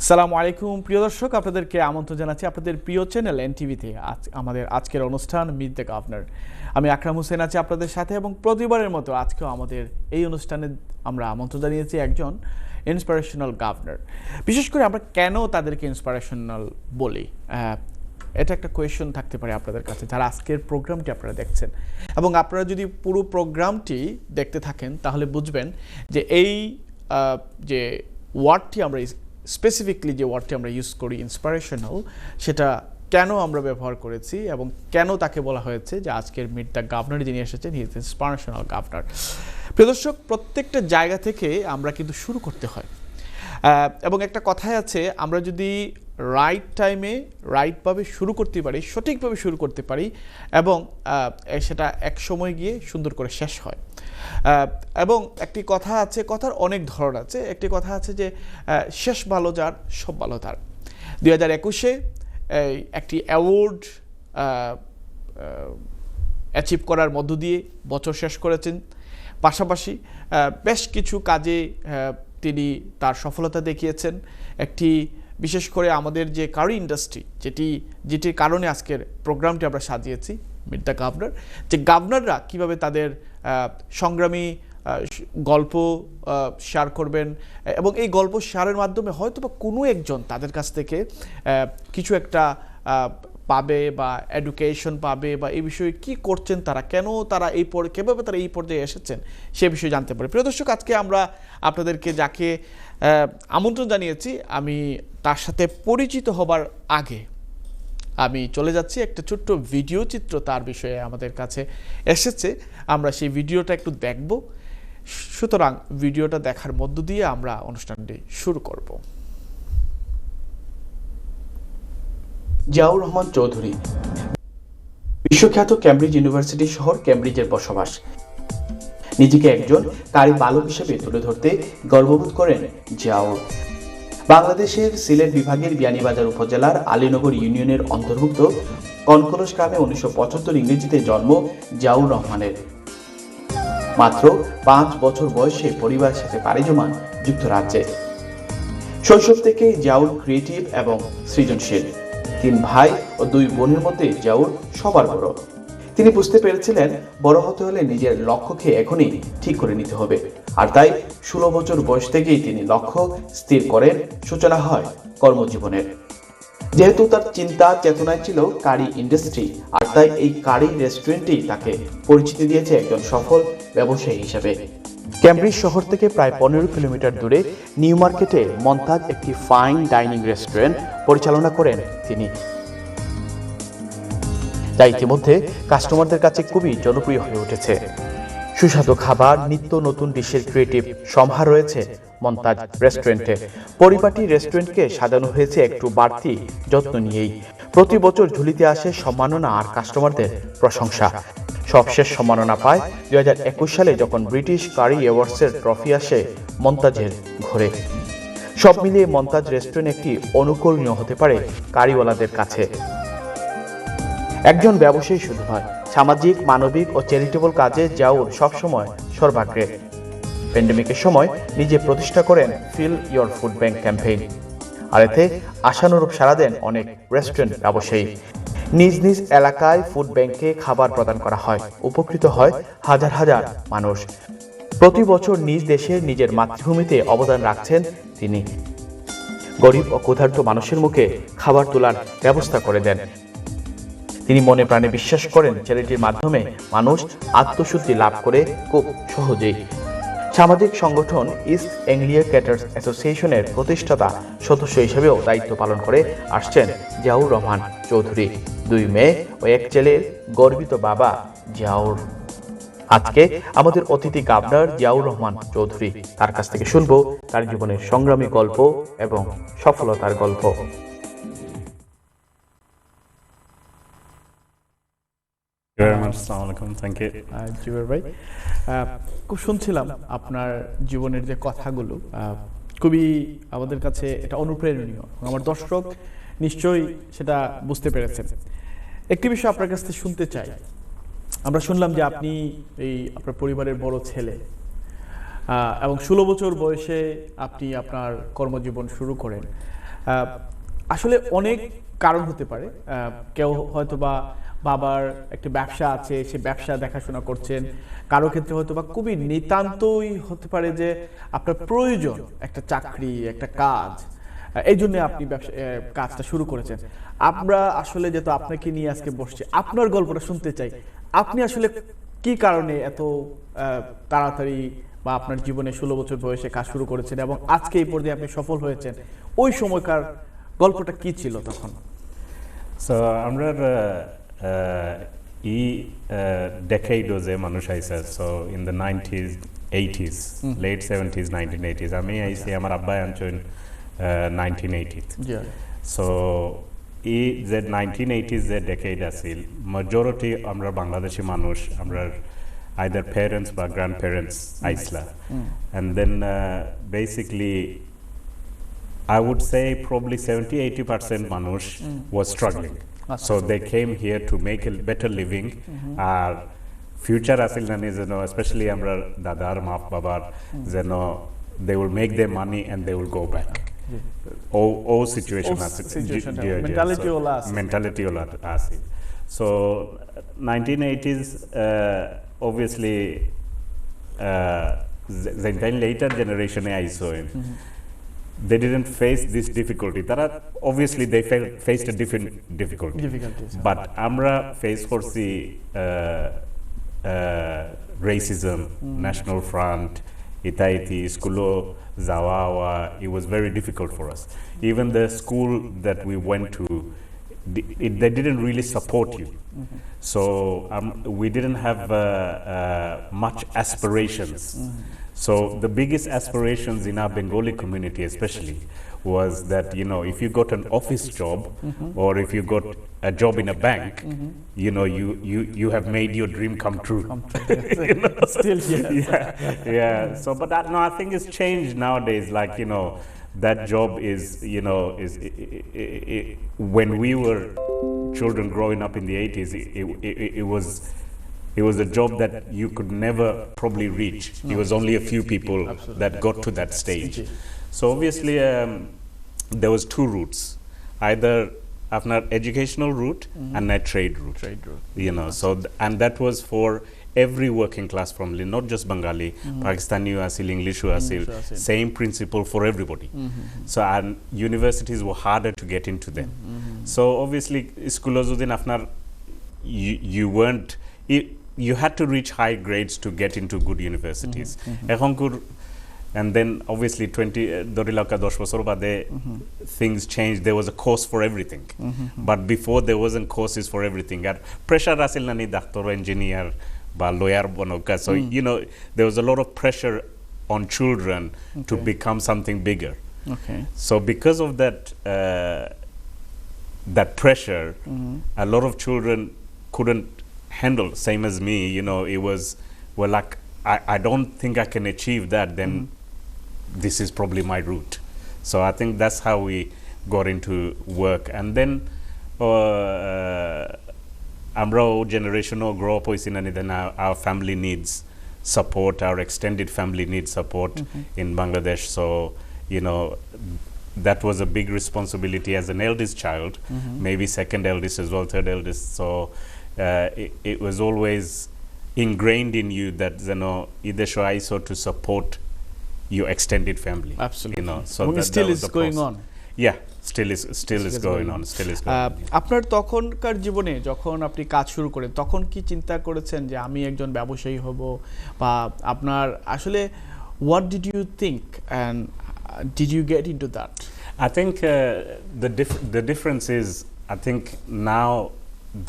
সালামু আলাইকুম প্রিয় দর্শক, আপনাদেরকে আমন্ত্রণ জানাচ্ছি আপনাদের প্রিয় চ্যানেল এনটিভিতে আমাদের আজকের অনুষ্ঠান মিট দ্য গভর্নর। আমি আকরাম হোসেন আছি আপনাদের সাথে এবং প্রতিবারের মতো আজকেও আমাদের এই অনুষ্ঠানে আমরা আমন্ত্রণ জানিয়েছি একজন ইন্সপিরেশনাল গভর্নর। বিশেষ করে আমরা কেন তাদেরকে ইন্সপিরেশনাল বলি, এটা একটা কোয়েশ্চন থাকতে পারে আপনাদের কাছে যারা আজকের প্রোগ্রামটি আপনারা দেখছেন, এবং আপনারা যদি পুরো প্রোগ্রামটি দেখতে থাকেন তাহলে বুঝবেন যে এই যে ওয়ার্ডটি আমরা স্পেসিফিকলি যে ওয়ার্ডটি আমরা ইউজ করি ইন্সপিরেশনাল, সেটা কেন আমরা ব্যবহার করেছি এবং কেন তাকে বলা হয়েছে যে আজকের মিট দ্য গভর্নর যিনি এসেছেন হি ইজ ইন্সপিরেশনাল গভর্নর। প্রিয় দর্শক, প্রত্যেকটা জায়গা থেকে আমরা কিন্তু শুরু করতে হয়, এবং একটা কথাই আছে, আমরা যদি রাইট টাইমে রাইটভাবে শুরু করতে পারি, সঠিকভাবে শুরু করতে পারি, এবং সেটা এক সময় গিয়ে সুন্দর করে শেষ হয়। এবং একটি কথা আছে, কথার অনেক ধরন আছে, একটি কথা আছে যে শেষ ভালো যার সব ভালো তার। 2021-এ একটি অ্যাওয়ার্ড অ্যাচিভ করার মধ্য দিয়ে বছর শেষ করেছেন, পাশাপাশি বেশ কিছু কাজে তিনি তার সফলতা দেখিয়েছেন। একটি বিশেষ করে আমাদের যে কারি ইন্ডাস্ট্রি, যেটির কারণে আজকের প্রোগ্রামটি আমরা সাজিয়েছি মিট দ্য গভর্নর, যে গভর্নররা কীভাবে তাদের সংগ্রামী গল্প শেয়ার করবেন, এবং এই গল্প শেয়ারের মাধ্যমে হয়তো বা কোনো একজন তাদের কাছ থেকে কিছু একটা পাবে বা এডুকেশন পাবে, বা এই বিষয়ে কী করছেন তারা, কেন তারা কীভাবে তারা এই পর্যায়ে এসেছেন সে বিষয়ে জানতে পারে। প্রিয় দর্শক, আজকে আমরা আপনাদেরকে যাকে আমন্ত্রণ জানিয়েছি, আমি তার সাথে পরিচিত হবার আগে আমি চলে যাচ্ছি একটা ছোট্ট ভিডিও চিত্র তার বিষয়ে আমাদের কাছে এসেছে, আমরা সেই ভিডিওটা একটু দেখব। সুতরাং ভিডিওটা দেখার মধ্য দিয়ে আমরা অনুষ্ঠানটি শুরু করব। জিয়াউর রহমান চৌধুরী, বিশ্বখ্যাত কেমব্রিজ ইউনিভার্সিটি শহর কেমব্রিজের বসবাস। নিজেকে একজন কারি বালক হিসেবে তুলে ধরতে গর্ববোধ করেন জিয়াউর। বাংলাদেশের সিলেট বিভাগের বিয়ানীবাজার উপজেলার আলীনগর ইউনিয়নের অন্তর্ভুক্ত কনকলস গ্রামে 1975 ইংরেজিতে জন্ম জিয়াউর রহমানের। মাত্র 5 বছর বয়সে পরিবারের সাথে পাড়ি জমান যুক্তরাজ্যে। শৈশব থেকেই জিয়াউর ক্রিয়েটিভ এবং সৃজনশীল। 3 ভাই ও 2 বোনের মধ্যে জিয়াউর সবার বড়। তিনি বুঝতে পেরেছিলেন বড় হতে হলে নিজের লক্ষ্যকে এখনই ঠিক করে নিতে হবে, আর তাই 16 বছর বয়স থেকেই তিনি লক্ষ্য স্থির করেন। সূচনা হয় কর্মজীবনের। যেহেতু তার চিন্তা চেতনায় ছিল কারি ইন্ডাস্ট্রি, আর তাই এই কারি রেস্টুরেন্টই তাকে পরিচিতি দিয়েছে একজন সফল ব্যবসায়ী হিসেবে। কেমব্রিজ শহর থেকে প্রায় 15 কিলোমিটার দূরে নিউ মার্কেটে মন্তাজ একটি ফাইন ডাইনিং রেস্টুরেন্ট পরিচালনা করেন তিনি, যা ইতিমধ্যে কাস্টমারদের কাছে খুবই জনপ্রিয় হয়ে উঠেছে। সুস্বাদু খাবার, নিত্য নতুন ডিশের ক্রিয়েটিভ সম্ভার রয়েছে মন্তাজ রেস্টুরেন্টে। পরিপাটি রেস্টুরেন্টকে সাজানো হয়েছে একটু বাড়তি যত্ন নিয়েই। প্রতি বছর ঝুলিতে আসে সম্মাননা আর কাস্টমারদের প্রশংসা। সবশেষ সম্মাননা পায় 2021 সালে, যখন ব্রিটিশ কারি অ্যাওয়ার্ডসের ট্রফি আসে মন্তাজের ঘরে। সব মিলিয়ে মন্তাজ রেস্টুরেন্ট একটি অনুকরণীয় হতে পারে কারিওয়ালাদের কাছে। একজন ব্যবসায়ী শুধু নয়, সামাজিক, মানবিক ও চ্যারিটেবল কাজে জিয়াউর সবসময় সর্বাগ্রে। প্যান্ডেমিকের সময় নিজে প্রতিষ্ঠা করেন fill your food bank campaign, আর এতে আশানুরূপ সাড়া দেন অনেক রেস্টুরেন্ট ব্যবসায়ী। নিজ নিজ এলাকায় ফুড ব্যাংকে খাবার প্রদান করা হয়, উপকৃত হয় হাজার হাজার মানুষ। প্রতি বছর নিজ দেশের নিজের মাতৃভূমিতে অবদান রাখছেন তিনি। গরিব ও ক্ষুধার্ত মানুষের মুখে খাবার তোলার ব্যবস্থা করে দেন। তিনি মনে প্রাণে বিশ্বাস করেন চ্যারিটির মাধ্যমে মানুষ আত্মশুদ্ধি লাভ করে খুব সহজেই। সামাজিক সংগঠন ইস্ট এংলিয়া ক্যাটার্স অ্যাসোসিয়েশনের প্রতিষ্ঠাতা সদস্য হিসেবেও দায়িত্ব পালন করে আসছেন জিয়াউর রহমান চৌধুরী। 2 মেয়ে ও 1 ছেলের গর্বিত বাবা জিয়াউর। আজকে আমাদের অতিথি গভর্নর জিয়াউর রহমান চৌধুরী, তার কাছ থেকে শুনবো তার জীবনের সংগ্রামী গল্প এবং সফলতার গল্প। জিবর ভাই, খুব শুনছিলাম আপনার জীবনের যে কথাগুলো, খুবই আমাদের কাছে এটা অনুপ্রেরণীয়। আমার দর্শক নিশ্চয়ই সেটা বুঝতে পেরেছেন। একটি বিষয় আপনার কাছ থেকে শুনতে চাই। আমরা শুনলাম যে আপনি আপনার পরিবারের বড় ছেলে, এবং 16 বছর বয়সে আপনি আপনার কর্মজীবন শুরু করেন। আসলে অনেক কারণ হতে পারে, কেউ হয়তো বা বাবার একটা ব্যবসা আছে, সে ব্যবসা দেখাশোনা করছেন, কারো ক্ষেত্রে হয়তো বা খুবই নিতান্তই হতে পারে যে আপনার প্রয়োজন একটা চাকরি, একটা কাজ, এই জন্য আপনি ব্যবসা কাজটা শুরু করেছেন। আমরা আসলে যেহেতু আপনাকে নিয়ে আজকে বসছি, আপনার গল্পটা শুনতে চাই। আপনি আসলে কি কারণে এত তাড়াতাড়ি বা আপনার জীবনে 16 বছর বয়সে কাজ শুরু করেছেন এবং আজকে এই পর্যায়ে আপনি সফল হয়েছেন, ওই সময়কার গল্পটা কি ছিল তখন? সো আমরা ই ডেকেডও যে মানুষ আইসা, so in the 90s 80s late 70s 1980s আমি আইসি, আমার আব্বাই আনছেন 1980 সো ই যে 1980s যে ডেকেড আছিল, মেজরিটি আমরা বাংলাদেশি মানুষ, আমরা either parents বা grandparents আইসলা, and then basically I would say probably 70-80% manush was struggling. So they came here to make a better living. Our future asil nani jeno, especially amra dadar map babar jeno, they will make their money and they will go back. Oh situation asil. Mentality ola asil. So 1980s obviously the later generation I saw him. They didn't face this difficulty. Obviously they faced a different difficulties. But Amra faced for the racism, National Front, Itaiti, Skulo, Zawawa. It was very difficult for us. Even the school that we went to, they didn't really support you. So we didn't have much aspirations. So the biggest aspirations in our Bengali community especially was that, you know, if you got an office job or if you got a job in a bank, you know, you have made your dream come true. You know? Still, Yeah. So, but that, no, I think it's changed nowadays. Like, you know, that job is, you know, when we were children growing up in the 80s, it was a job that you could never probably reach. It was only a few people that got to that stage. So obviously there was two routes, either an educational route and a trade route. You know, so and that was for every working class family, not just Bengali, Pakistani asil, English asil, same principle for everybody. So and universities were harder to get into them. So obviously Skulozudin Afnar, you weren't, you had to reach high grades to get into good universities. And then obviously 10 bade things changed. There was a course for everything. But before there wasn't courses for everything. And pressure asil nani doctor, engineer, ba lawyer bonoka. So you know, there was a lot of pressure on children to become something bigger. So because of that that pressure, a lot of children couldn't handle, same as me, you know. It was, well, like I don't think I can achieve that, then this is probably my route. So I think that's how we got into work. And then Amra generation grow up and then our family needs support, our extended family needs support in Bangladesh. So, you know, that was a big responsibility as an eldest child, maybe second eldest as well, third eldest. So it was always ingrained in you that, you know, either show to support your extended family. Absolutely. You know, so that still is going on. Yeah, still is going on. আপনার তখনকার জীবনে যখন আপনি কাজ শুরু করেন, তখন কি চিন্তা করেছেন যে আমি একজন ব্যবসায়ী হব, বা আপনার আসলে what did you think and did you get into that? I think the difference is, I think now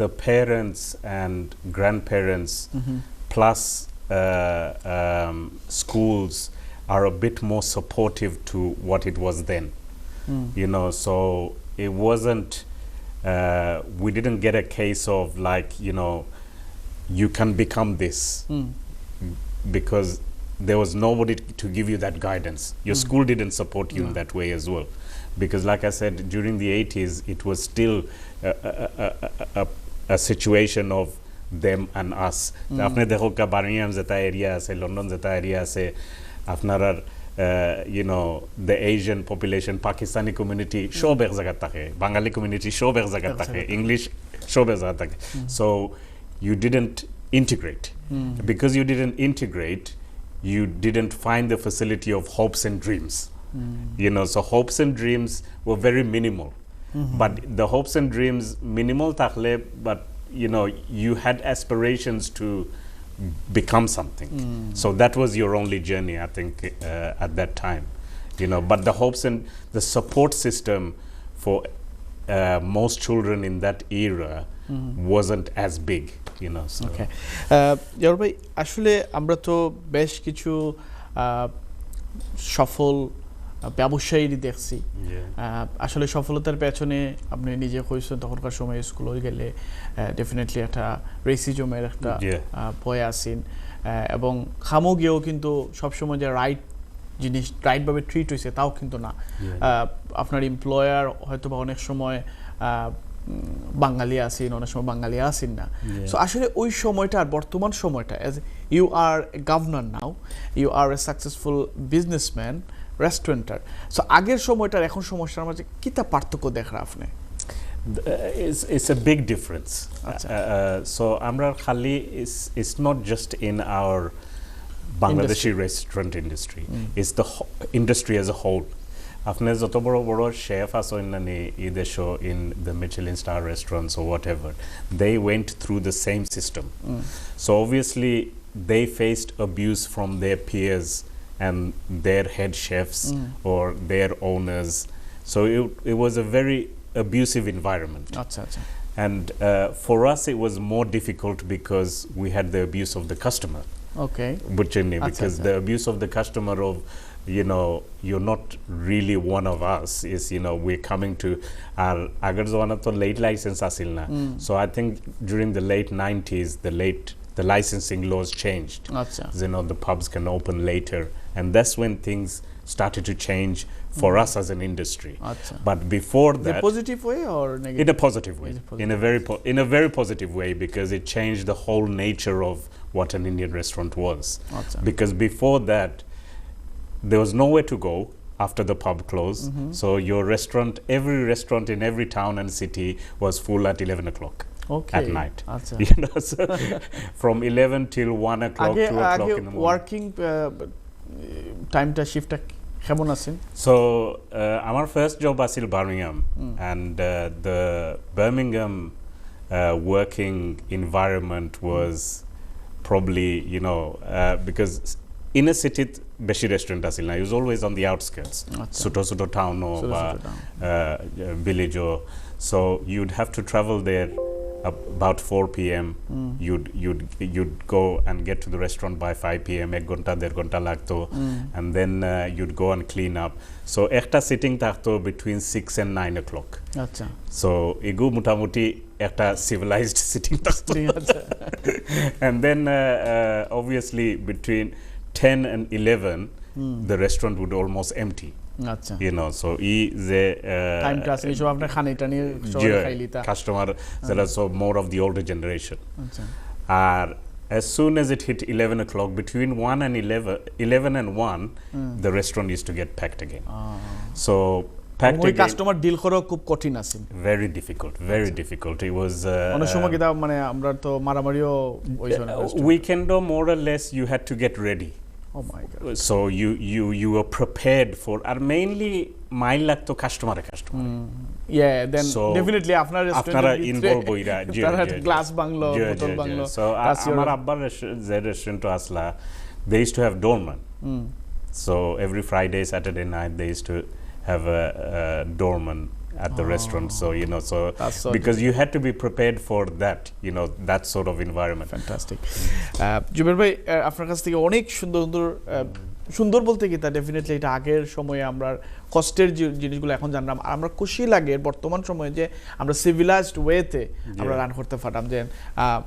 the parents and grandparents plus schools are a bit more supportive to what it was then. You know, so it wasn't, we didn't get a case of like, you know, you can become this, because there was nobody to give you that guidance. Your school didn't support you in that way as well. Because like I said, during the 80s, it was still a situation of them and us. Apne dekho ka Birmingham jeta area ase, London jeta area ase, apnarar you know, the Asian population, Pakistani community, সব এক জায়গা থাকে, Bengali community, সব এক জায়গা থাকে, English, সব এক জায়গা থাকে. So you didn't integrate. Because you didn't integrate, you didn't find the facility of hopes and dreams. You know, so hopes and dreams were very minimal. But the hopes and dreams minimal takhle, but you know, you had aspirations to become something. So that was your only journey, I think, at that time. You know, but the hopes and the support system for most children in that era wasn't as big, you know. So. Okay. Jawar bhai, ashole amra to besh kichu সফল ব্যবসায়ী দেখছি আসলে সফলতার পেছনে আপনি নিজে কইছেন তখনকার সময় স্কুলে গেলে ডেফিনেটলি একটা রেসিজমের একটা ভয় আসেন এবং খামোগেও কিন্তু সবসময় যে রাইট জিনিস রাইটভাবে ট্রিট হয়েছে তাও কিন্তু না আপনার এমপ্লয়ার হয়তো বা অনেক সময় বাঙালি আসেন অনেক সময় বাঙালি আসেন না সো আসলে ওই সময়টা আর বর্তমান সময়টা as you are a governor now you are a successful businessman restaurateur so আগের সময়টার এখন সমস্যার মাঝে কিতা পার্থক্য দেখরা আপনি It's a big difference. So Amra Khali is not just in our Bangladeshi restaurant industry. It's the industry as a whole. Afne joto boro chef aso in the Michelin star restaurants or whatever, they went through the same system. So obviously they faced abuse from their peers and their head chefs or their owners. So it was a very abusive environment. And for us it was more difficult because we had the abuse of the customer. Okay. Because the abuse of the customer of, you know, you're not really one of us, is, you know, we're coming to our agar zamana to late license asil na. So I think during the late 90s the licensing laws changed. You know, the pubs can open later, and that's when things started to change for us as an industry. But before that, in a positive way or negative? In a positive way, in a very positive way, because it changed the whole nature of what an Indian restaurant was. Because before that there was nowhere to go after the pub closed. So your restaurant, every restaurant in every town and city was full at 11 o'clock. At night. You know, so from 11 till 1 o'clock, 2 o'clock in the morning. Working time ta shift ta kemon aছেন? So our first job asil Birmingham, and the Birmingham working environment was probably, you know, because in a city beshi restaurant asil na, it was always on the outskirts, suto town or village, or so you'd have to travel there about 4 p.m. You'd go and get to the restaurant by 5 p.m. ek ghonta der ghonta lagto, and then you'd go and clean up. So ekta sitting takto between 6 and 9 o'clock. So egu mutamuti ekta civilized sitting takto. And then obviously between 10 and 11 the restaurant would almost empty. You know, so time class nisho apnar khani tani shoy khailita customer so more of the older generation. As soon as it hit 11 o'clock, between 11 and 1 the restaurant used to get packed again. So packed again, customer deal kora খুব কঠিন আছে, very difficult. It was অনেক সময় কিটা মানে আমরা তো মারামারিও হইছে না, weekend more or less you had to get ready. Oh my God. So you were prepared for, and mainly mile lagto customer. Yeah, then so definitely after restaurant involved boira glass banglo bottle banglo. So amar abbar restaurant to asla, they used to have doorman. So every Friday, Saturday night they used to have a doorman at the restaurant. So you know, so because you had to be prepared for that, you know, that sort of environment. Fantastic. Zuber ভাই আপনার কাছ থেকে অনেক সুন্দর বলতে কি তা definitely এটা আগের সময়ে আমরা কষ্টের জিনিসগুলো এখন জানলাম, আর আমরা খুশি লাগে বর্তমান সময়ে যে আমরা সিভিলাইজড ওয়েতে আমরা রান করতে পারতাম। যে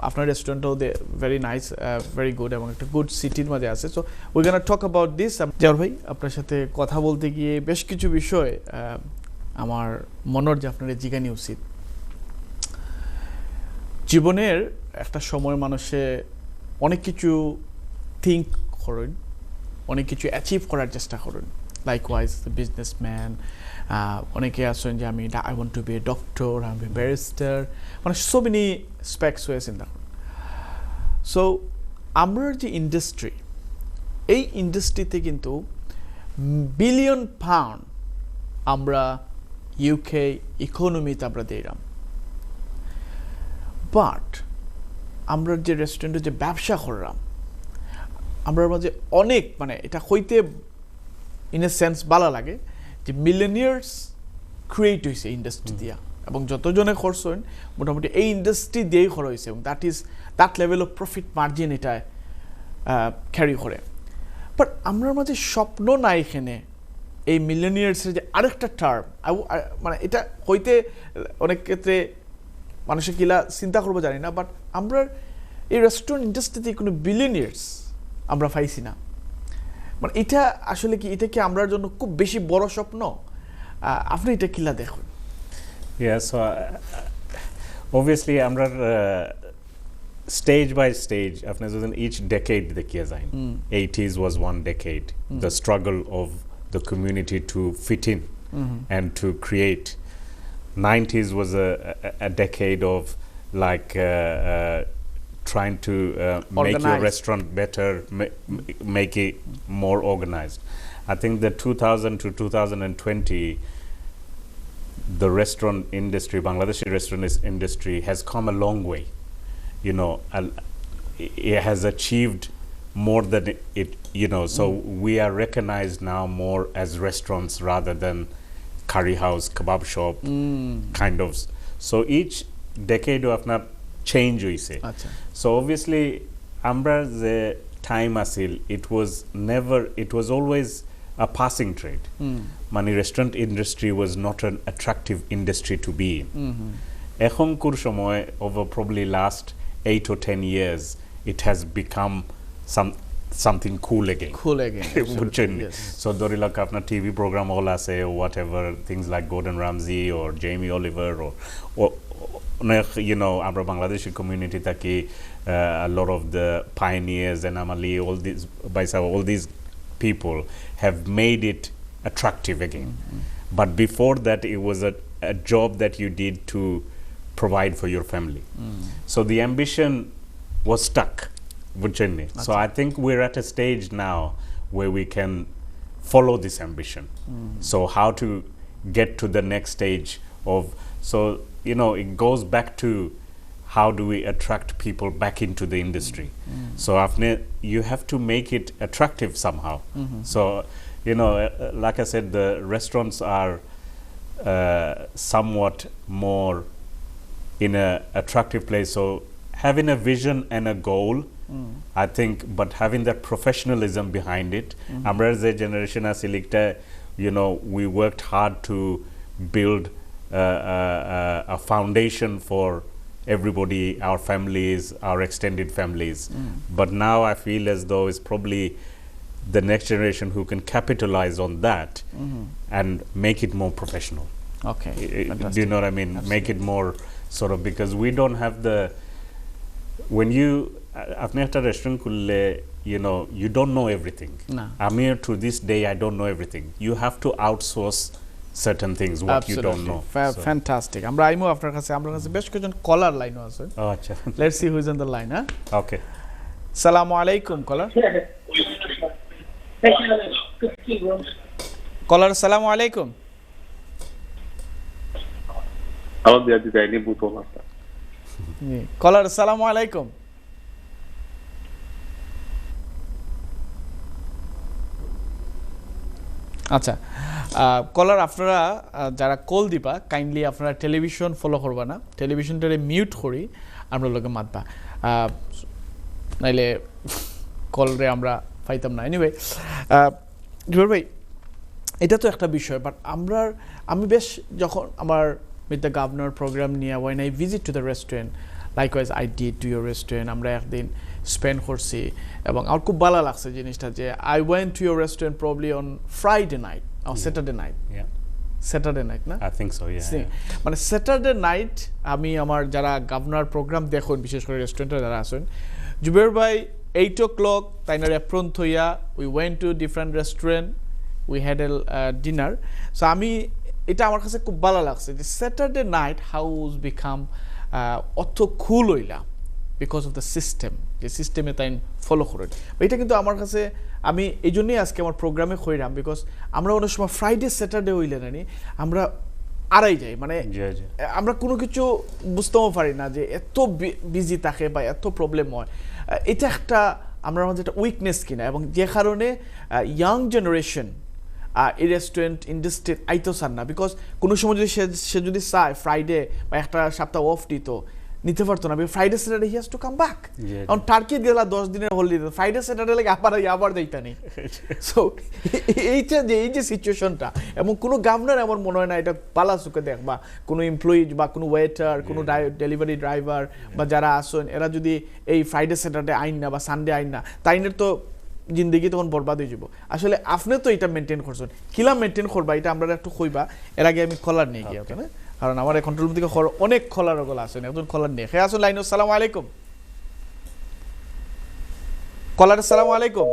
আপনার রেস্টুরেন্টও ভেরি নাইস, ভেরি গুড, এবং একটা গুড সিটির মাঝে আছে। So we gonna talk about this. Jawahar ভাই আপনার সাথে কথা বলতে গিয়ে বেশ কিছু বিষয় আমার মনের যে আপনার জিজ্ঞানি উচিত। জীবনের একটা সময় মানুষে অনেক কিছু থিঙ্ক করেন, অনেক কিছু অ্যাচিভ করার চেষ্টা করুন লাইকওয়াইজ দ্য বিজনেসম্যান অনেকে আছেন যে আমি I want to be a doctor I be barrister মানে সো মেনি স্পেক্স হয়ে চিন্তা করুন সো আমরা যে ইন্ডাস্ট্রি এই ইন্ডাস্ট্রিতে কিন্তু বিলিয়ন পাউন্ড আমরা ইউকে ইকোনমিতে আমরা দিলাম বাট আমরা যে রেস্টুরেন্টে যে ব্যবসা করলাম আমরা মাঝে অনেক মানে এটা হইতে ইন এ সেন্স ভালো লাগে যে মিলেনিয়ার্স ক্রিয়েট হয়েছে ইন্ডাস্ট্রি দিয়া এবং যতজনে খরচ হন মোটামুটি এই ইন্ডাস্ট্রি দিয়েই খরচ হয়েছে এবং that level of profit margin এটা ক্যারি করে বাট আমরা মাঝে স্বপ্ন নাই এখানে এই মিলেনিয়ার্সের যে আরেকটা টার্ম মানে এটা হইতে অনেক ক্ষেত্রে মানুষের কিলা চিন্তা করবো জানি না বাট আমরা এই রেস্টুরেন্ট ইন্ডাস্ট্রিতে কোনো বিলিয়নিয়ার্স আমরা পাইছি না মানে এটা আসলে কি এটা কি আমরার জন্য খুব বেশি বড় স্বপ্ন আপনি এটা কিলা দেখুন Yeah, so obviously আমরা stage by stage আপনার যখন each decade দেখিয়ে যায় 80s was one decade the struggle of the community to fit in and to create 90s was a decade of like trying to make your restaurant better make it more organized I think the 2000 to 2020 the restaurant industry, Bangladeshi restaurant industry has come a long way. You know, it has achieved more than it you know, so we are recognized now more as restaurants rather than curry house, kebab shop, kind of. So each decade of not change, we say. Achha. So obviously, Ambra the time asil, it was always a passing trade. Money restaurant industry was not an attractive industry to be in. Ekhon kur shomoy over probably last 8 or 10 years, it has become something cool again. Yes. So dorilak apna TV program all ase or whatever things like Gordon Ramsay or Jamie Oliver or you know our Bangladeshi community taki a lot of the pioneers and Amali all these people have made it attractive again. But before that it was a job that you did to provide for your family. So the ambition was stuck. So I think we're at a stage now where we can follow this ambition. So how to get to the next stage of so you know it goes back to how do we attract people back into the industry? So you have to make it attractive somehow. So, you know, like I said, the restaurants are somewhat more in a attractive place. So having a vision and a goal, I think, but having that professionalism behind it. Amra as a generation asilikta, you know, we worked hard to build a foundation for everybody, our families, our extended families. But now I feel as though it's probably the next generation who can capitalize on that and make it more professional. Okay. Do you know what I mean? Absolutely. Make it more sort of, because we don't have the, when you, after a restaurant, you know, you don't know everything. No. I'm here to this day, I don't know everything. You have to outsource certain things what you don't know. Fantastic. আমরা আইমু আপনার কাছে আমার কাছে বেশ কয়েকজন কলার লাইনও আছে আচ্ছা let's see who is on the line ওকে আসসালামু আলাইকুম কলার কলার আসসালামু আলাইকুম কলার আসসালামু আলাইকুম আচ্ছা কলার আপনারা যারা কল দিবা কাইন্ডলি আপনারা টেলিভিশন ফলো করবা না টেলিভিশনটারে মিউট করি আমরা লোকে মাতবা নাইলে কলরে আমরা পাইতাম না এনিওয়ে জুবের ভাই এটা তো একটা বিষয় বাট আমি বেশ যখন আমার with the governor program নিয়ে when I visit to the restaurant likewise I did to your restaurant আমরা একদিন স্পেন্ড করছি এবং আমার খুব ভালো লাগছে জিনিসটা যে I went to your restaurant probably on Friday night or Saturday night Saturday night না I think so মানে Saturday night আমি আমার যারা গভর্নর প্রোগ্রাম দেখুন বিশেষ করে রেস্টুরেন্টে যারা আছেন জুবের ভাই 8 o'clock তাইনার অ্যাপ্রন থইয়া we went to different restaurant we had a dinner so আমি এটা আমার কাছে খুব ভালো লাগছে যে স্যাটারডে নাইট হাউস বিকাম অত খুল হইলা বিকজ অফ দ্য সিস্টেম যে সিস্টেমে তাই ফলো করেন এটা কিন্তু আমার কাছে আমি এই জন্যই আজকে আমার প্রোগ্রামে কইরাম বিকজ আমরা অনেক সময় ফ্রাইডে স্যাটারডে হইলে নানি আমরা আড়াই যাই মানে আমরা কোনো কিছু বুঝতেও পারি না যে এত বিজি থাকে বা এত প্রবলেম হয় এটা একটা আমরা আমাদের একটা উইকনেস কিনা এবং যে কারণে ইয়াং জেনারেশন এই রেস্টুরেন্ট ইন্ডাস্ট্রি আইতো চান না বিকজ কোনো সময় যদি সে যদি চায় ফ্রাইডে বা একটা সপ্তাহ অফ দিত নিতে পারতো না Friday Saturday he has to come back কারণ টার্কি গেলা 10 দিনের হলিডে ফ্রাইডে স্যাটারডে লাগে আবার দেইতা নেই সো এই যে সিচুয়েশনটা এবং কোনো গভর্নর আমার মনে হয় না এটা পালা চোখে দেখ বা কোনো এমপ্লয়ি বা কোনো ওয়েটার কোনো ডেলিভারি ড্রাইভার বা যারা আসেন এরা যদি এই ফ্রাইডে স্যাটারডে আইন না বা সানডে আইন না তাইনের তো জিন্দগি তখন বরবাদ হয়ে যাব আসলে আপনি তো এটা মেনটেন করছেন কিলা মেনটেন করবা এটা আমরা একটু কইবা এর আগে আমি কলার নিয়ে গিয়ে ওকে না কারণ আমার কন্ট্রোল রুম থেকে অনেক কলার ওগুলো আসেন একজন কলার নিয়ে খেয়ে আসুন লাইন আসসালামু আলাইকুম কলার আসসালামু আলাইকুম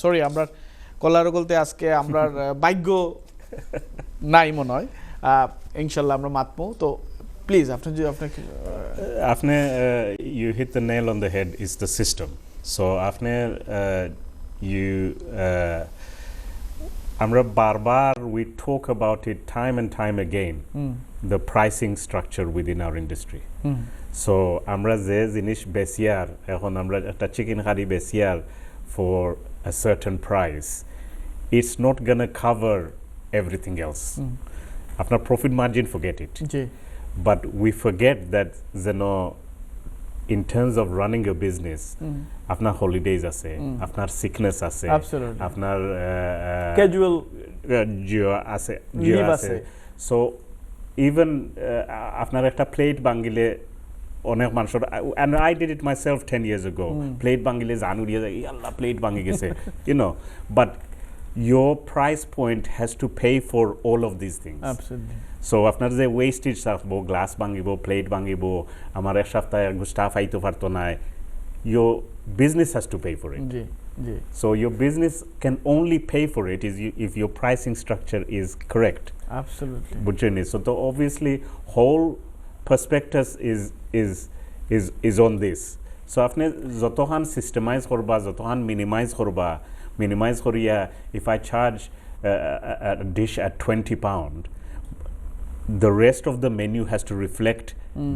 সরি আমরা কলার বলতে আজকে আমরা ভাগ্য নাই মনে হয় ইনশাল্লাহ আমরা মাতমো তো প্লিজ আপনি যদি আপনি you hit the nail on the head is the system so আপনি আমরা বারবার we talk about it time and time again the pricing structure within our industry so আমরা যে জিনিস বেচিয়ার এখন আমরা একটা চিকেন কারি বেচিয়ার for a certain price it's not gonna cover everything else আপনার profit margin forget it but we forget that in terms of running a business আপনার holidays আছে আপনার sickness আছে আপনার casual আছে so even আপনার একটা plate বাঙ্গিলে অনেক মানুষের and I did it myself 10 years ago plate বাঙ্গিলে জানু দিয়ে যায় আল্লাহ plate ভাঙি গেছে you know but your price point has to pay for all of these things absolutely so আপনার যে ওয়েস্টেজ থাকবো গ্লাস ভাঙিব প্লেট ভাঙিব আমার এক সপ্তাহে স্টাফ আইতে পারতো না your business has to pay for it G G so your business can only pay for it if your pricing structure is correct absolutely বুঝছেন so the obviously whole perspective is on this so আপনি যতখান সিস্টেমাইজ করবা যতখান minimize করিয়া if I charge a dish at £20 the rest of the menu has to reflect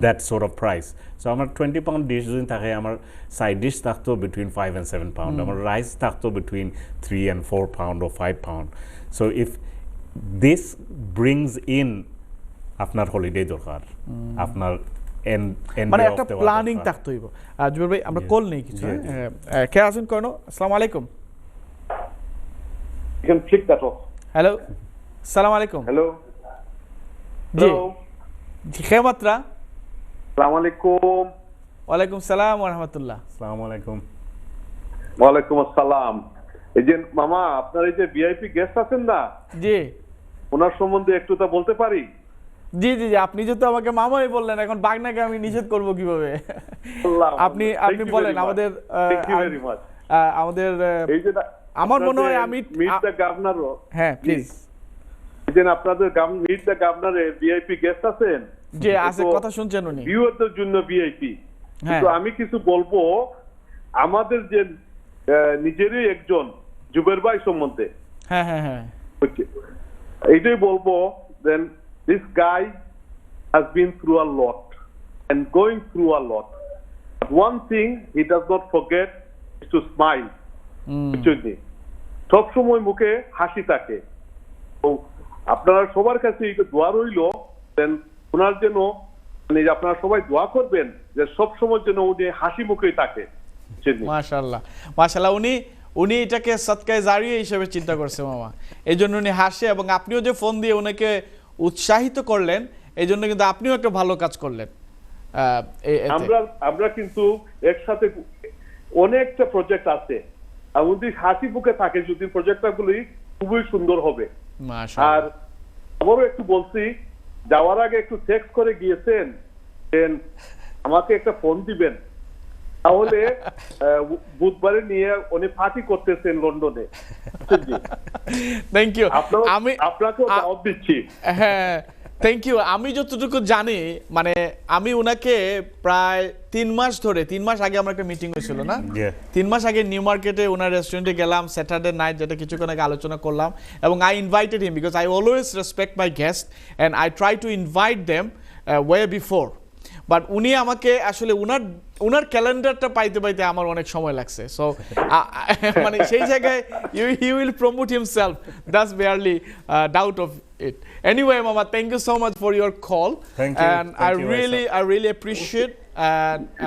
that sort of price so আমার £20 dish যদি থাকে আমার side dish থাকতো between £5 and £7 আমার rice থাকতো between £3 and £4 or £5 so if this brings in আপনার holiday দরকার আপনার মানে একটা প্ল্যানিং থাকতে হইব জুবের ভাই আমরা কল নেই কিছু কে আছেন কোন আসসালামু আলাইকুম You can flick that off. Hello. Assalamu alaikum. Hello. Hello. Ji खेमत्रा. Assalamu alaikum. Walaikum salam wa rahmatullah. Assalamu alaikum. Wa alaikum assalam. এই যে মামা আপনার এই যে ভিআইপি গেস্ট আছেন না জি ওনার সম্বন্ধে একটু তা বলতে পারি জি জি জি আপনি যেহেতু আমাকে মামাই বললেন এখন বাগনাকে আমি নিষেধ করব কিভাবে আপনি বলেন আমাদের আমাদের এই যে আমার মনে হয় আমি মিট দ্য গভর্নর হ্যাঁ প্লিজ যেন আপনাদের মিট দ্য গভর্নরে ভিআইপি গেস্ট আছেন যে আছে কথা শুনছেন উনি ভিউয়ারদের জন্য ভিআইপি তো আমি কিছু বলবো আমাদের যে নিজেরই একজন জুবের ভাই সম্বন্ধে হ্যাঁ হ্যাঁ হ্যাঁ এইটাই বলবো then this guy has been through a lot and going through a lot but one thing he does not forget is to smile সব সময় মুখে হাসি থাকে তো আপনারা সবার কাছে এই দোয়া রইল দেন ওনার জন্য মানে আপনারা সবাই দোয়া করবেন যে সব সময় যেন উনি হাসি মুখেই থাকে মাশাআল্লাহ মাশাআল্লাহ উনি এটাকে সদকায়ে জারিয়া হিসেবে চিন্তা করছে মামা এইজন্য উনি হাসে এবং আপনিও যে ফোন দিয়ে ওনাকে উৎসাহিত করলেন এইজন্য কিন্তু আপনিও একটা ভালো কাজ করলেন আমরা কিন্তু একসাথে অনেকটা প্রজেক্ট আছে আমাদের হাসি মুখে থাকে যদি প্রজেক্টগুলি খুবই সুন্দর হবে আর আমারও একটু বলছি যাওয়ার আগে একটু টেক্সট করে গিয়েছেন আমাকে একটা ফোন দিবেন তাহলে বুধবারে নিয়ে উনি পার্টি করতেছেন লন্ডনে। Thank you. আমি আপনাকেও দাওয়াত দিচ্ছি। হ্যাঁ, থ্যাংক ইউ। আমি যতটুকু জানি মানে আমি ওনাকে প্রায় 3 মাস আগে আমার একটা মিটিং হয়েছিল না, 3 মাস আগে নিউ মার্কেটে ওনার রেস্টুরেন্টে গেলাম স্যাটারডে নাইট, যেটা কিছুক্ষণ আগে আলোচনা করলাম, এবং I invited him because I always respect my guest and I try to invite them way before. But উনি আমাকে আসলে উনার ক্যালেন্ডারটা পাইতে আমার অনেক সময় লাগছে। সো মানে সেই জায়গায় he will promote himself, that's barely doubt of it. Anyway, Mama, thank you so much for your call. Thank you. And I really appreciate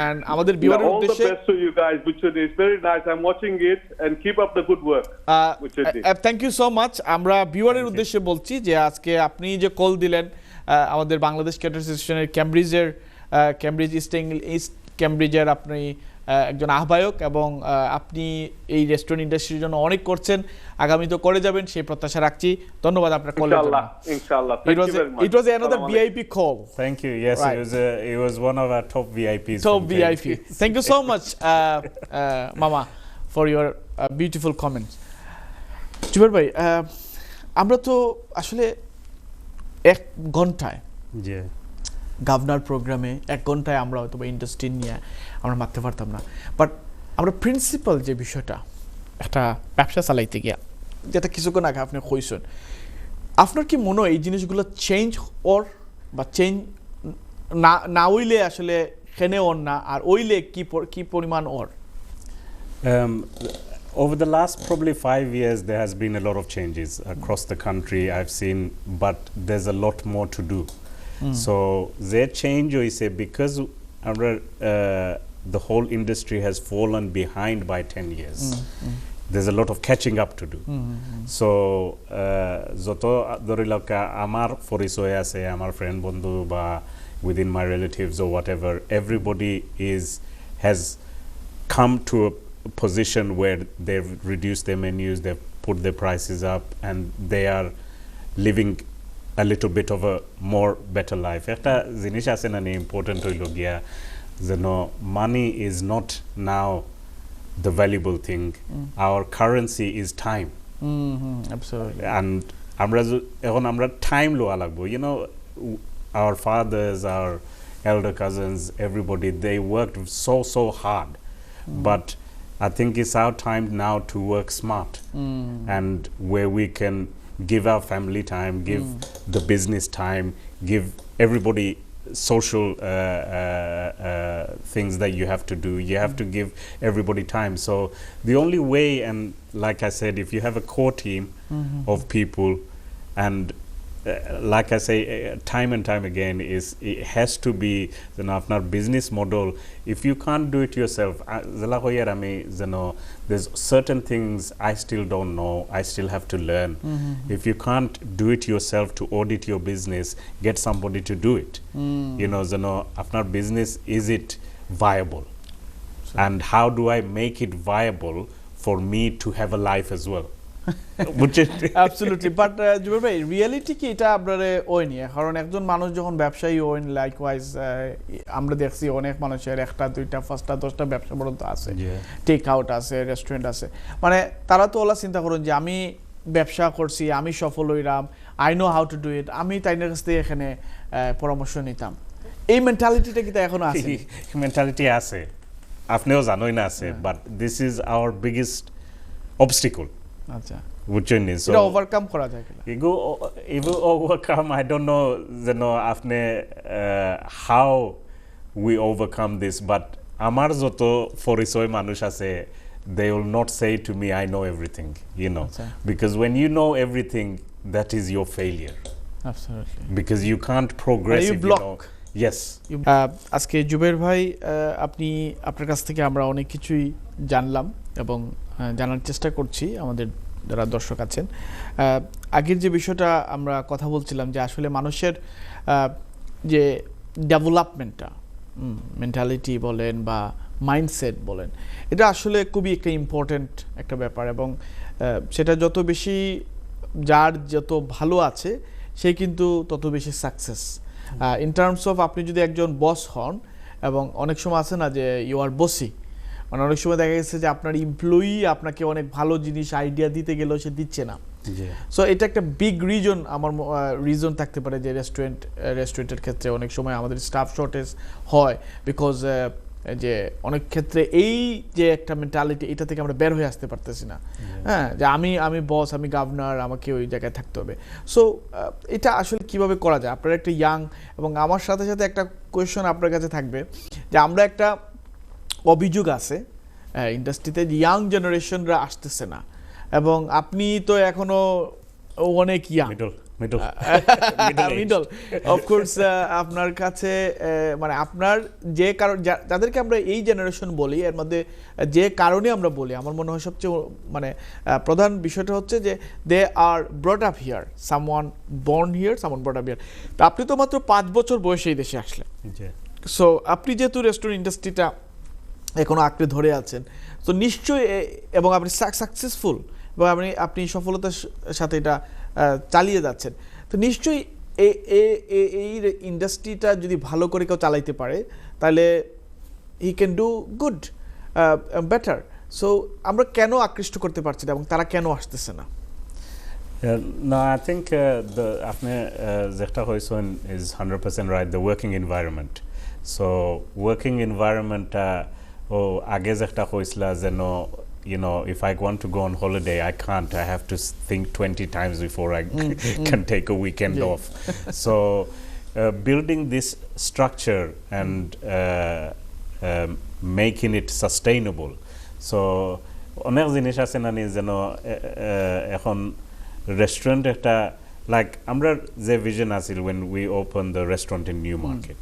and আমাদের ভিউয়ারের all the উদ্দেশ্যে best to you guys, Buchudi. It's very nice. I'm watching it and keep up the good work. Buchudi. Thank you so much. আমরা ভিউয়ারের উদ্দেশ্যে বলছি যে আজকে আপনি যে call দিলেন আমাদের বাংলাদেশ ক্যাটার অ্যাসোসিয়েশনের ক্যামব্রিজ ইস্ট ক্যামব্রিজের আপনি একজন আহ্বায়ক, এবং আপনি এই রেস্টুরেন্ট ইন্ডাস্ট্রির জন্য অনেক করছেন, আগামী তো করে যাবেন সেই প্রত্যাশা রাখছি। ধন্যবাদ আপনার কলের জন্য। ইনশাআল্লাহ। Thank you very much. It was another VIP call. Thank you. Yes, right. It was one of our top VIPs. Top VIP. Thank you so much, Mama, for your beautiful comments. Zuber ভাই, আমরা তো আসলে 1 ঘন্টায় governor প্রোগ্রামে 1 ঘন্টায় আমরা হয়তো industry নিয়ে আমরা মারতে পারতাম না, বাট আমরা প্রিন্সিপাল যে বিষয়টা একটা ব্যবসা চালাইতে গিয়া, যেটা কিছুক্ষণ আগে আপনি কইছেন, আপনার কি মনে হয় এই জিনিসগুলো চেঞ্জ বা চেঞ্জ না হইলে আসলে কেনে না, আর ওইলে কি পরিমাণ Over the last probably 5 years, there has been a lot of changes across the country, I've seen, but there's a lot more to do. So their change is because the whole industry has fallen behind by 10 years. There's a lot of catching up to do. So joto doriloka amar porichoy ase, amar friend bondhu ba within my relatives or whatever, everybody has come to a position where they've reduced their menus, they've put their prices up, and they are living a little bit of a more better life. Ekta jinish ase na important hoilo gia jeno money is not now the valuable thing. Our currency is time. Absolutely. And আমরা time lo alagbo, you know, our fathers, our elder cousins, everybody, they worked so hard, but I think it's our time now to work smart, and where we can give our family time, give the business time, give everybody social things that you have to do. You have to give everybody time. So the only way, and like I said, if you have a core team of people, and like I say time and time again, it has to be our business model. If you can't do it yourself, there's certain things I still don't know, I still have to learn. If you can't do it yourself to audit your business, get somebody to do it. You know, our business, is it viable? And how do I make it viable for me to have a life as well? Absolutely. But Zuber ভাই, reality কি এটা আপনারে ওই নিয়ে, কারণ একজন মানুষ যখন ব্যবসায়ী ওই লাইকওয়াইজ আমরা দেখছি অনেক মানুষের 1টা 2টা 5টা 10টা ব্যবসা পর্যন্ত আছে, টেক আউট আছে, রেস্টুরেন্ট আছে, মানে তারা তো ওলা চিন্তা করুন যে আমি ব্যবসা করছি, আমি সফল হইলাম, I know how to do it, আমি তাইনের কাছ থেকে এখানে পরামর্শ নিতাম। এই মেন্টালিটিটা কি এখনো আছে? মেন্টালিটি আছে, আপনিও জানোই না আছে, but this is our biggest অবস্টিকল। আচ্ছা, so overcome করা যায় কিনা? Ego overcome, I don't know, আপনি how we overcome this, but আমার যত পরিচয় মানুষ আছে, they will not say to me I know everything, you know, because when you know everything, that is your failure. Absolutely. Because you can't progress if you know. Yes. আজকে জুবের ভাই, আপনার কাছ থেকে আমরা অনেক কিছুই জানলাম এবং জানার চেষ্টা করছি আমাদের যারা দর্শক আছেন। আগের যে বিষয়টা আমরা কথা বলছিলাম যে আসলে মানুষের যে ডেভেলপমেন্টটা, মেন্টালিটি বলেন বা মাইন্ডসেট বলেন, এটা আসলে খুবই একটা ইম্পর্টেন্ট একটা ব্যাপার, এবং সেটা যত বেশি যার যত ভালো আছে সে কিন্তু তত বেশি সাকসেস। ইন টার্মস অফ আপনি যদি একজন বস হন, এবং অনেক সময় আছে না যে ইউ আর বসি, মানে অনেক সময় দেখা গেছে যে আপনার এমপ্লয়ি আপনাকে অনেক ভালো জিনিস আইডিয়া দিতে গেলেও সে দিচ্ছে না। সো এটা একটা বিগ রিজন, আমার রিজন থাকতে পারে যে রেস্টুরেন্টের ক্ষেত্রে অনেক সময় আমাদের স্টাফ শর্টেজ হয়, বিকজ যে অনেক ক্ষেত্রে এই যে একটা মেন্টালিটি, এটা থেকে আমরা বের হয়ে আসতে পারতেছি না। হ্যাঁ, যে আমি বস, আমি গভর্নর, আমাকে ওই জায়গায় থাকতে হবে। সো এটা আসলে কিভাবে করা যায়? আপনারা একটা ইয়াং, এবং আমার সাথে সাথে একটা কোয়েশ্চন আপনার কাছে থাকবে যে আমরা একটা অভিযোগ আছে ইন্ডাস্ট্রিতে, ইয়াং জেনারেশনরা আসতেছে না, এবং আপনি তো এখনো অনেক ইয়াং, মিডল অফকোর্স। আপনার কাছে মানে আপনার যে কারণ যাদেরকে আমরা এই জেনারেশন বলি, এর মধ্যে যে কারণে আমরা বলি, আমার মনে হয় সবচেয়ে মানে প্রধান বিষয়টা হচ্ছে যে they are brought up here, someone born here, someone brought up here. তো আপনি তো মাত্র 5 বছর বয়সে এই দেশে আসলেন। সো আপনি যেহেতু রেস্টুরেন্ট ইন্ডাস্ট্রিটা এখনো আঁকড়ে ধরে আছেন, তো নিশ্চয়ই, এবং আপনি সাকসেসফুল, এবং আপনি সফলতার সাথে এটা চালিয়ে যাচ্ছেন, তো নিশ্চয়ই এই ইন্ডাস্ট্রিটা যদি ভালো করে কেউ চালাইতে পারে, তাহলে he can do good, better. So আমরা কেন আকৃষ্ট করতে পারছি না, এবং তারা কেন আসতেছে না? No, I think আপনি যেটা হয়েছেন is 100% right, the working environment. So working environment আগে যেটা হয়েছিল যেন, you know, if I want to go on holiday, I can't. I have to think 20 times before I can take a weekend off. So building this structure and making it sustainable. So অনেক জিনিস আছে না যেন এখন restaurant একটা, like আমরা যে vision আছিল when we opened the restaurant in New Market,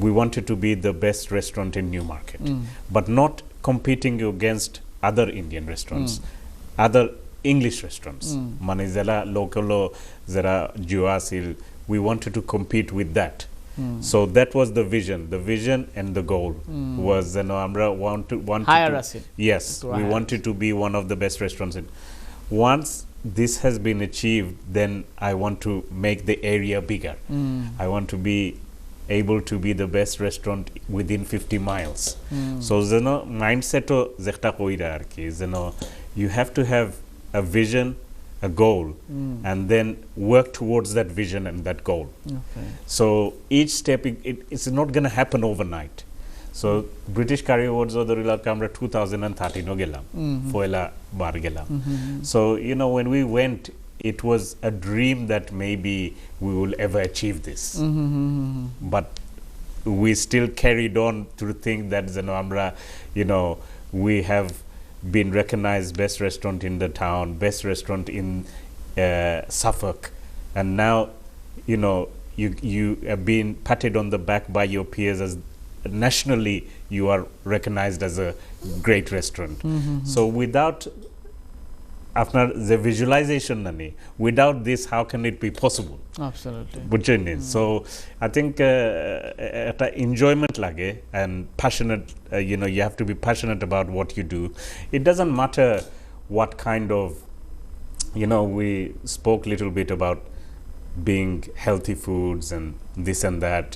we wanted to be the best restaurant in New Market, but not competing against other Indian restaurants, other English restaurants. মানে যারা local, যারা জিও আছিল, we wanted to compete with that. So that was the vision and the goal was, you know, আমরা wanted to, yes, we wanted to be one of the best restaurants in. Once this has been achieved, then I want to make the area bigger. I want to be able to be the best restaurant within 50 miles. So you know, mindset o jekta koira ar ki, you know, you have to have a vision, a goal, and then work towards that vision and that goal. Okay. So each step, it's not going to happen overnight. So British Curry Awards or the camera 2013 o gelam, foila bar gelam. So you know, when we went, it was a dream that maybe we will ever achieve this. But we still carried on to think that Zanamra, you know, we have been recognized best restaurant in the town, best restaurant in Suffolk, and now, you know, you have been patted on the back by your peers as nationally you are recognized as a great restaurant. So without after the visualization nani, without this how can it be possible? Absolutely. So I think eta enjoyment lage and passionate, you know, you have to be passionate about what you do. It doesn't matter what kind of, you know, we spoke a little bit about being healthy foods and this and that.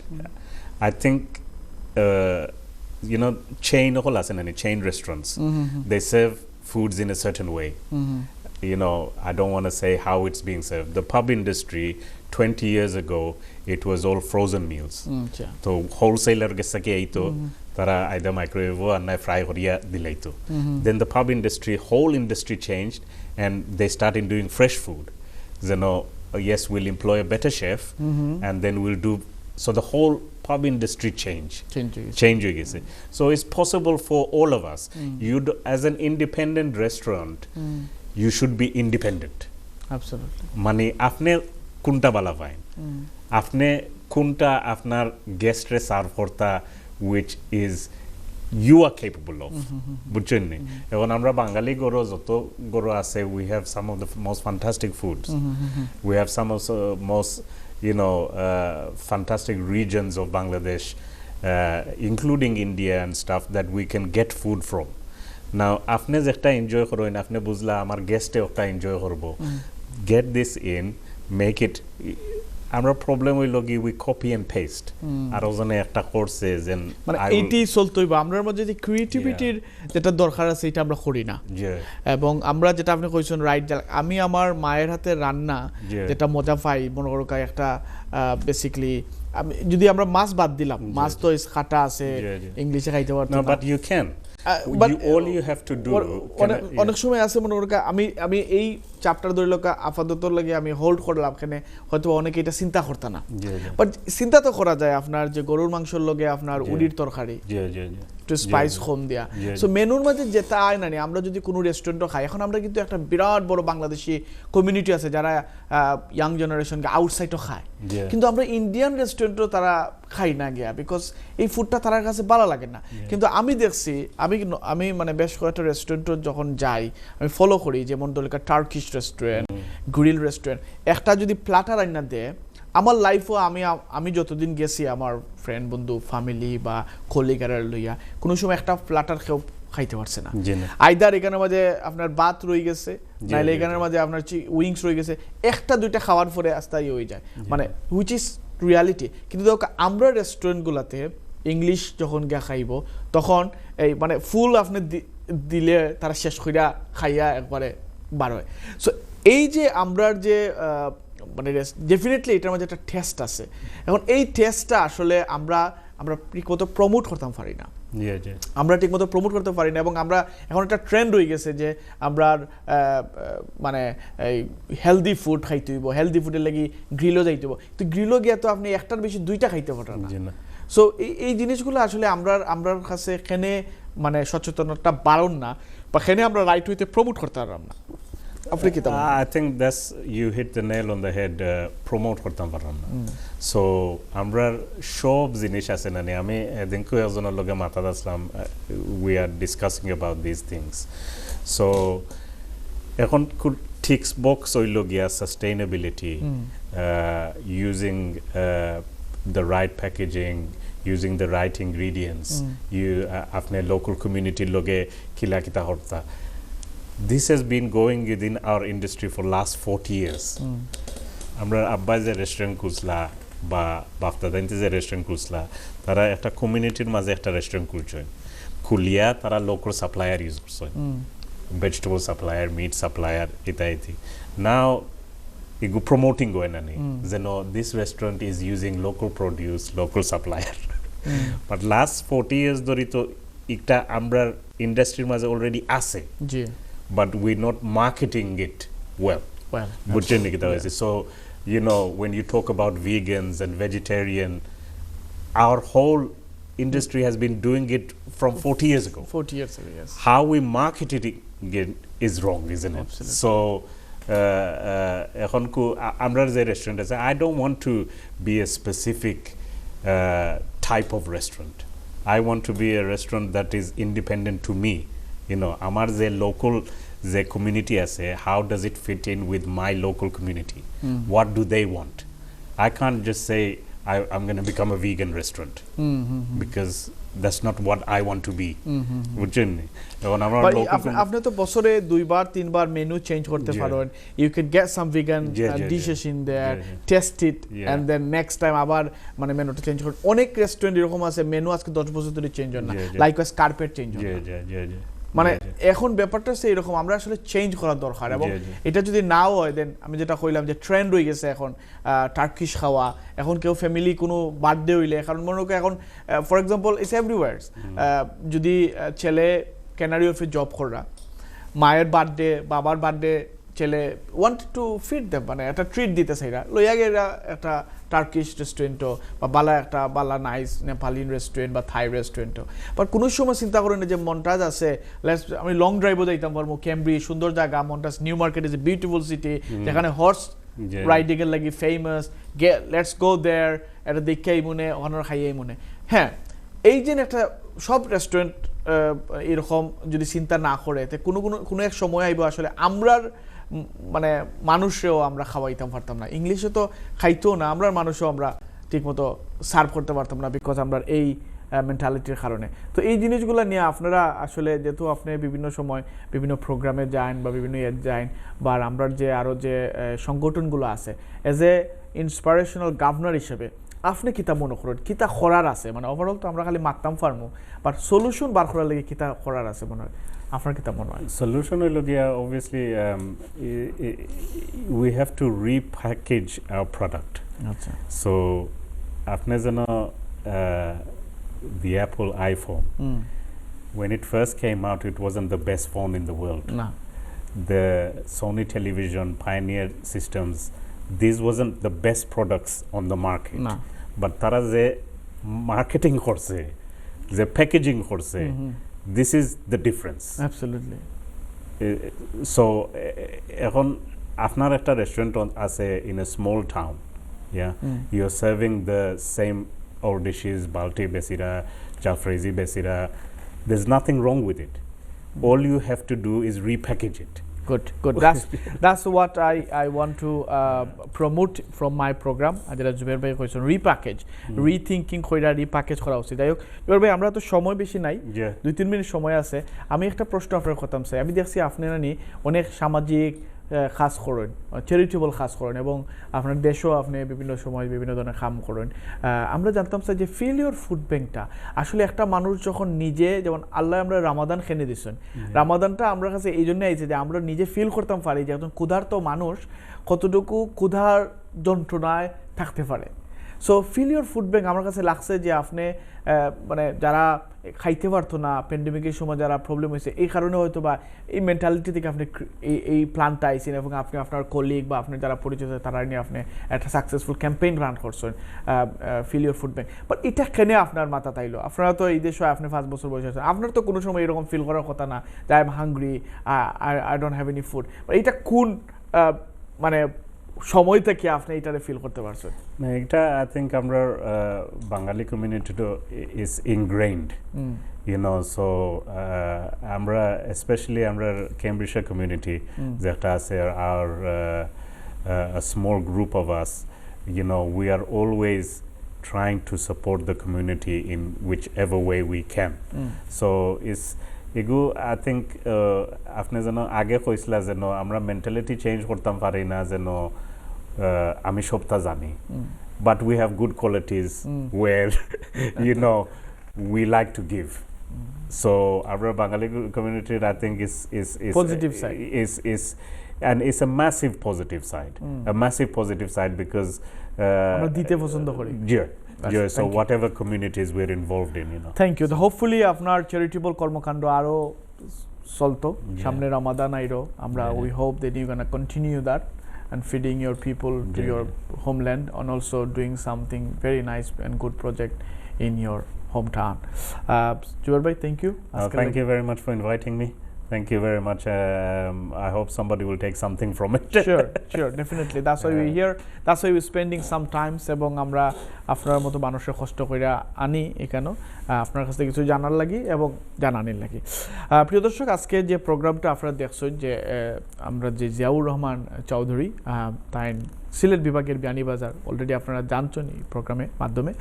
I think you know, chain restaurants, they serve foods in a certain way. You know, I don't want to say how it's being served. The pub industry 20 years ago, it was all frozen meals. So wholesaler gesake aito tara either microwave or fry horiya dilaito. Then the pub industry, whole industry changed, and they started doing fresh food. You know, yes, we'll employ a better chef, and then we'll do. So the whole pub industry changing. So it's possible for all of us. You as an independent restaurant, you should be independent. Absolutely. Mani apne kunta bala pain. Apne kunta apnar guest re serve korta, which is you are capable of. Buchen ni. Egon amra Bangali goro joto goro ase, we have some of the most fantastic foods. We have some of the most, you know, fantastic regions of Bangladesh, including India and stuff, that we can get food from. Now, apne jekta enjoy koroin, apne buzla amar guest e okta enjoy korbo. Get this in, make it আমরা problem হইল কি we copy and paste আর ওজনে একটা করছে যেন মানে এইটি চলতে হইব আমরার মধ্যে যে ক্রিয়েটিভিটির যেটা দরকার আছে এটা আমরা করি না এবং আমরা যেটা আপনি কইছেন রাইট আমি আমার মায়ের হাতে রান্না যেটা মজা পাই মনে করো একটা বেসিক্যালি যদি আমরা মাছ বাদ দিলাম মাছ তো কাটা আছে ইংলিশে খাইতে পারতাম না but you can all you have to do অনেক সময় আছে মনে করো আমি এই চ্যাপ্টার ধরে লোক আপাতত লাগে আমি হোল্ড করলাম এখানে হয়তো অনেকে এটা চিন্তা করতে না বাট চিন্তা তো করা যায় আপনার যে গরুর মাংসের লগে আপনার উডির তরকারি একটু স্পাইস কম দেয়া সো মেনুর মধ্যে যেটা আয় না আমরা যদি কোনো রেস্টুরেন্টও খাই এখন আমরা কিন্তু একটা বিরাট বড় বাংলাদেশি কমিউনিটি আছে যারা ইয়াং জেনারেশনকে আউটসাইডও খায় কিন্তু আমরা ইন্ডিয়ান রেস্টুরেন্টও তারা খাই না গিয়া বিকজ এই ফুডটা তার কাছে ভালো লাগে না কিন্তু আমি দেখছি আমি মানে বেশ কয়েকটা রেস্টুরেন্টও যখন যাই আমি ফলো করি যেমন দলিকা টার্কিশ রেস্টুরেন্ট গ্রিল রেস্টুরেন্ট একটা যদি প্লাটার রান্না দেয় আমার লাইফও আমি যতদিন গেছি আমার ফ্রেন্ড বন্ধু ফ্যামিলি বা কলিগারা লইয়া কোনো সময় একটা প্লাটার খেয়েও খাইতে পারছে না আইদার এখানের মাঝে আপনার ভাত রয়ে গেছে নাইলে এখানের মাঝে আপনার উইংস রয়ে গেছে একটা দুইটা খাওয়ার পরে আস্তে হয়ে যায় মানে হুইচ ইজ রিয়ালিটি কিন্তু আমরা রেস্টুরেন্টগুলোতে ইংলিশ যখন গিয়া খাইব তখন এই মানে ফুল আপনি দিলে তারা শেষ কইরা খাইয়া একবারে বার হয় সো এই যে আমরার যে মানে ডেফিনেটলি এটার মধ্যে একটা টেস্ট আছে এখন এই টেস্টটা আসলে আমরা ঠিকমতো প্রমোট করতে পারি না আমরা ঠিকমতো প্রমোট করতে পারি না এবং আমরা এখন একটা ট্রেন্ড হয়ে গেছে যে আমরা মানে এই হেলদি ফুড খাইতে হইব হেলদি ফুডের লাগি গ্রিলও যাইতে হইব তো গ্রিলও গিয়া তো আপনি একটার বেশি দুইটা খাইতে পারেন না সো এই জিনিসগুলো আসলে আমরার কাছে এখানে মানে সচেতনতা বাড়ন না বা এখানে আমরা রাইট ওয়েতে প্রমোট করতে পারলাম না I think you hit the nail on the head. Promote করতাম পারলাম না সো আমরা সব জিনিস আছে না আমি এদিনকে একজনের লগে মাথা আসলাম we are discussing about these things so এখন টিক্স বক্স হইল গিয়া sustainability using the right packaging using the right ingredients আপনি local community লগে কিলা কিতা হরতা This has been going within our industry for last 40 years. আমরা আব্বা যে রেস্টুরেন্ট খুলছলা বা বাফদাদাইন যে রেস্টুরেন্ট খুলছলা তারা একটা কমিউনিটির মাঝে একটা রেস্টুরেন্ট খুলছেন খুলিয়া তারা লোকাল সাপ্লায়ার ইউজ করছেন ভেজিটেবল সাপ্লায়ার মিট সাপ্লায়ার ইত্যাদি নাও ইগু প্রমোটিং গোয়েন আনি যেন this restaurant is using local produce local supplier but last 40 years ধরে তো একটা আমরা ইন্ডাস্ট্রির মাঝে অলরেডি আছে জি but we're not marketing it well. So, you know, when you talk about vegans and vegetarian, our whole industry has been doing it from 40 years ago. 40 years ago, yes. How we market it is wrong, isn't it? Absolutely. So, amra je restaurant ase, I don't want to be a specific type of restaurant. I want to be a restaurant that is independent to me. You know, amar je local the community ase how does it fit in with my local community what do they want I can't just say I'm going to become a vegan restaurant because that's not what I want to be বুঝছেন এখন আমরা আপনি তো বছরে দুইবার তিনবার menu change করতে পারেন you can get some vegan dishes in there test it and then next time আবার মানে মেনুটা চেঞ্জ করুন অনেক রেস্টুরেন্ট এরকম আছে মেনু আজকে 10 বছর ধরে চেঞ্জ হয় না লাইকওয়াইজ কার্পেট চেঞ্জ হয় মানে এখন ব্যাপারটা হচ্ছে এরকম আমরা আসলে চেঞ্জ করার দরকার এবং এটা যদি নাও হয় দেন আমি যেটা কইলাম যে ট্রেন্ড হয়ে গেছে এখন টার্কিশ খাওয়া এখন কেউ ফ্যামিলি কোনো বার্থডে হইলে কারণ মনে করো এখন ফর এক্সাম্পল ইটস এভরিওয়্যার যদি ছেলে ক্যানারি অফে জব করা মায়ের বার্থডে বাবার বার্থডে ছেলে ওয়ান্ট টু ফিড দেম মানে একটা ট্রিট দিতে চাইরা লইয়া গেরা একটা টার্কিশ রেস্টুরেন্টও বা বালা নাইস নেপালি রেস্টুরেন্ট বা থাই রেস্টুরেন্টও বাট কোনো সময় চিন্তা করেন যে মন্টাজ আছে আমি লং ড্রাইভও যাইতাম পারবো ক্যামব্রি সুন্দর জায়গা montage new market is a beautiful city যেখানে হর্স রাইডিং এর লাগি ফেমাস লেটস গো দেয়ার এটা দেখেই মনে অনার খাইয়েই মনে হ্যাঁ এই যে একটা সব রেস্টুরেন্ট এরকম যদি চিন্তা না করে কোনো এক সময় আইব আসলে আমরার মানে মানুষেও আমরা খাওয়াইতাম পারতাম না ইংলিশে তো খাইতো না আমরা মানুষও আমরা ঠিকমতো সার্ভ করতে পারতাম না বিকজ আমরা এই মেন্টালিটির কারণে। তো এই জিনিসগুলো নিয়ে আপনারা আসলে যেহেতু আপনি বিভিন্ন সময় বিভিন্ন প্রোগ্রামে যান বা বিভিন্ন ইয়ে যান, বা আমরা যে আরও যে সংগঠনগুলো আছে, এজ এ ইন্সপিরেশনাল গভর্নর হিসেবে আপনি কিতা মনে করেন কিতা করার আছে? মানে ওভারঅল তো আমরা খালি মারতাম পারমু, বাট সলিউশন বার করার লাগে কিতা করার আছে মনে হয় আপনার কিতা মনে হয়? Solution হইল গিয়া obviously we have to repackage our product. আচ্ছা, So আপনি যেন the Apple iPhone, when it first came out, it wasn't the best phone in the world. না, The Sony television, Pioneer systems, these wasn't the best products on the market. না, But তারা যে marketing করছে, যে packaging করছে, this is the difference. Absolutely. So এখন আপনার একটা রেস্টুরেন্ট আছে in a small town, yeah, you're serving the same old dishes, balti besira, jalfrezi besira. There's nothing wrong with it. All you have to do is repackage it. Good. That's what I want to promote from my program. যেটা জুবের ভাই কইছেন repackage, rethinking কইরা repackage করা উচিত। যাই হোক জুবের ভাই, আমরা তো সময় বেশি নাই, 2-3 মিনিট সময় আছে। আমি একটা প্রশ্ন আপনার করতাম চাই। আমি দেখছি আপনারা অনেক সামাজিক কাজ করেন, চ্যারিটেবল কাজ করেন, এবং আপনার দেশেও আপনি বিভিন্ন সময় বিভিন্ন ধরনের কাম করেন। আমরা জানতাম স্যার যে ফিল ইউর ফুড ব্যাংকটা আসলে একটা মানুষ যখন নিজে, যেমন আল্লাহ আমরা রামাদান খেনে দিচ্ছেন, রামাদানটা আমরা কাছে এই জন্য আইছে যে আমরা নিজে ফিল করতাম পারি যে একজন ক্ষুধার্ত মানুষ কতটুকু ক্ষুধার যন্ত্রণায় থাকতে পারে। So fill your food bank আমার কাছে লাগছে যে আপনি মানে যারা খাইতে পারতো না প্যান্ডেমিকের সময়, যারা প্রবলেম হয়েছে, এই কারণে হয়তো বা এই মেন্টালিটি থেকে আপনি এই প্ল্যানটা আইছেন, এবং আপনি আপনার কলিগ বা আপনার যারা পরিচিত তারা নিয়ে আপনি একটা সাকসেসফুল ক্যাম্পেইন রান করছেন fill your food bank. But এটা কেন আপনার মাথা তাইলো? আপনারা তো এই দেশে আপনি 5 বছর বয়স আছেন, আপনার তো কোনো সময় এরকম ফিল করার কথা না যে I am hungry, I don't have any food. এটা কোন মানে সময় থেকে আপনি এটারে ফিল করতে পারছেন? এটা আই থিঙ্ক আমরা বাঙালি কমিউনিটিটা ইজ ইনগ্রেইনড, সো আমরা স্পেশালি আমরা ক্যামব্রিজশায়ার কমিউনিটি যেটা আছে, আর a small group of us, we are always trying to support the community in whichever way we can. So it's এগু আই থিঙ্ক আপনি যেন আগে কইসলা যেন আমরা মেন্টালিটি চেঞ্জ করতাম পারি না, যেন আমি সবটা জানি, but we have good qualities where we like to give. So our Bengali community, I think, is positive side. And it's a massive positive side. A massive positive side because আমরা দিতে পছন্দ করি। So whatever communities we're involved in, Thank you. Hopefully আপনার charitable কর্মকাণ্ড আরো চলতো, সামনে রমাদান আইরো, আমরা we hope that you're going to continue that and feeding your people to your homeland, and also doing something very nice and good project in your hometown. Jubair bhai, thank you. Thank you very much for inviting me. Thank you very much. I hope somebody will take something from it. Sure, definitely. That's why we're here. That's why we're spending some time. এবং আমরা আপনার মতো মানুষের কষ্ট কইরা আনি এখানে আপনার কাছ থেকে কিছু জানার লাগি এবং জানানির লাগি। প্রিয় দর্শক, আজকে যে প্রোগ্রামটা আপনারা দেখছেন, যে আমরা যে জিয়াউর রহমান চৌধুরী, তাই সিলেট বিভাগের বিয়ানীবাজার অলরেডি আপনারা জানছেন এই প্রোগ্রামের মাধ্যমে,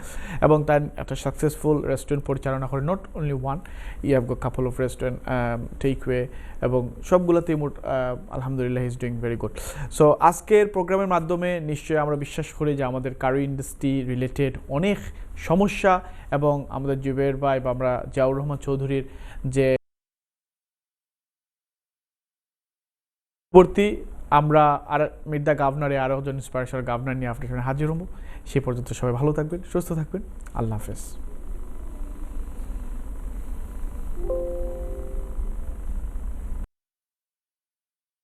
এবং তার একটা সাকসেসফুল রেস্টুরেন্ট পরিচালনা করে। Not only one, you have got couple of restaurant, take away, এবং সবগুলোতেই মোট আলহামদুলিল্লাহ is doing very good. So আজকের প্রোগ্রামের মাধ্যমে নিশ্চয়ই আমরা বিশ্বাস করি যে আমাদের কারি ইন্ডাস্ট্রি রিলেটেড অনেক সমস্যা, এবং আমাদের জুবের ভাই বা আমরা জিয়াউর রহমান চৌধুরীর যে পরবর্তী আমরা আর মির্দা গভর্নরে আরও একজন ইন্সপিরেশনাল গভর্নর নিয়ে আপনার সামনে হাজির হবো। সে পর্যন্ত সবাই ভালো থাকবেন, সুস্থ থাকবেন। আল্লাহ হাফেজ।